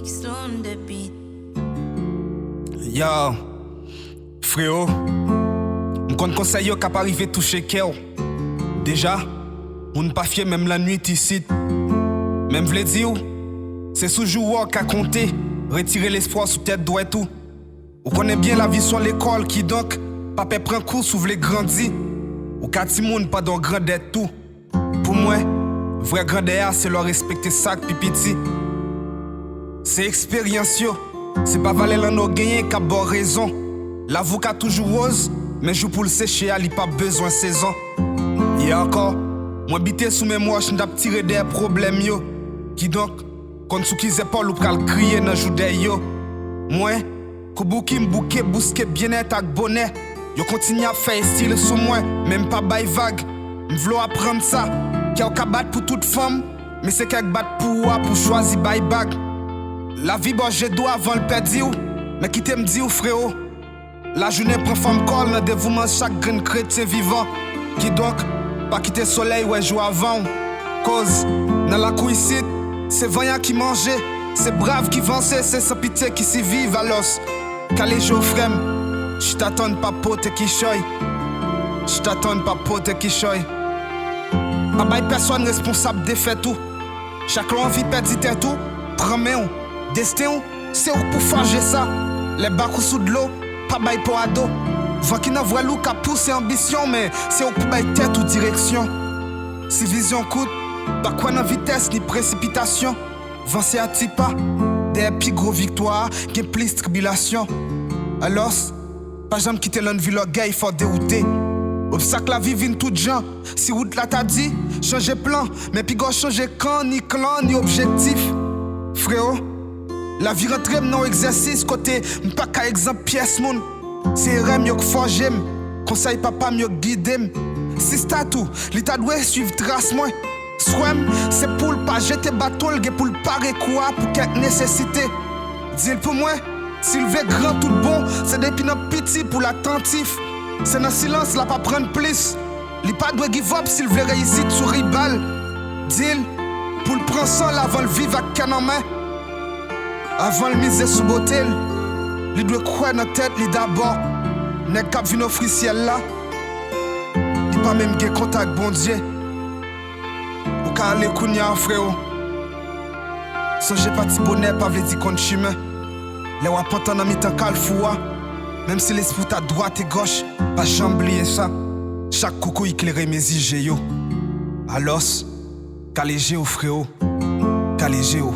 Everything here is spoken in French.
mix on the beat. Yo, frérot, m'konn conseil yo k'ap arrivé toucher cœur. Déjà, on pas fier même la nuit ici. Même vle dire, c'est sous jour qu'a compter, retirer l'espoir sous tête doit tout. Ou connaît bien la vie sur l'école qui donc, papa prend cours sous vle grandi. Ou ka ti moun pas dans grandeur tout. Pour moi, vrai grandeur c'est leur respecter ça pipiti. C'est expérience yo. C'est pas valer l'an no gagner qu'a bon raison. L'avocat toujours rose, mais joue pour le sécher, il pas besoin saison. Et encore, moi bité sous mes moches, n'dap tiré des problèmes yo. Qui donc, quand sous qu'ils épaules ou pral crier dans joudé yo. Moi, ko bouki m'bouke bousque bien-être ak bonnet. Yo continue à faire style sous moi, même pas bail vague. M'vlo apprendre ça, qui a ka bat pour toute femme, mais c'est qu'elle bat pour choisir bail bag. La vie bon j'ai doit avant le perdre, mais qui t'aime dit ou frérot. La journée prend femme colle dans dévouement chaque grain chrétien vivant. Qui donc, pas quitter soleil ouais joue avant. Cause, dans la couille c'est vaillant qui mangeait, c'est brave qui vançait, c'est sans pitié qui s'y vive à l'os. Calé frème, j't'attends pas pote qui choy. J't'attends pas pote qui choy. Pas bail personne responsable des faits tout. Chaque envie perdit tout, prends main. Destin, c'est où pour fanger ça. Les bacs sous de l'eau, pas bail pour ado. Vent qui n'a voit l'eau qu'à pousser ambition, mais c'est où pour bail tête ou direction. Si vision coûte, pas quoi dans vitesse ni précipitation. Vent c'est à tipa, des plus gros victoires, qui plus tribulation. Alors, pas jamais quitter l'un vie, le gars il faut dérouter. Obstacle la vie vient tout gens. Si route là t'a dit, changer plan, mais puis go changer camp, ni clan, ni objectif. Frérot, la vie rentre dans exercice côté m'pas qu'à exemple pièce moun. C'est rem yo forger conseil papa mieux guider. Si c'est tout, l'état doit suivre trace moi. Swem, c'est pour pas jeter bâton, pour le parer quoi pour quelque nécessité. Dis pour moi, s'il veut grand tout bon, c'est depuis notre petit pour l'attentif. C'est dans silence là pas prendre plus. Li pas doit give up s'il veut réussir sur ribal. Dis pour le prendre sans avant le vivre avec can en main. Avant le miser sous botel, li doit croire dans tête li d'abord. N'est cap vin offrir ciel là. Li pas même gen contact bon Dieu. Ou ka aller kounya frérot. Songe pas ti bonheur pas veut dire qu'on chemin. Les wap entend dans mi-temps calfoua. Même si l'esprit ta droite et gauche, pas jamais oublier ça. Chaque coucou éclairé mes yeux yo. Alors, calégé au frérot, calégé au.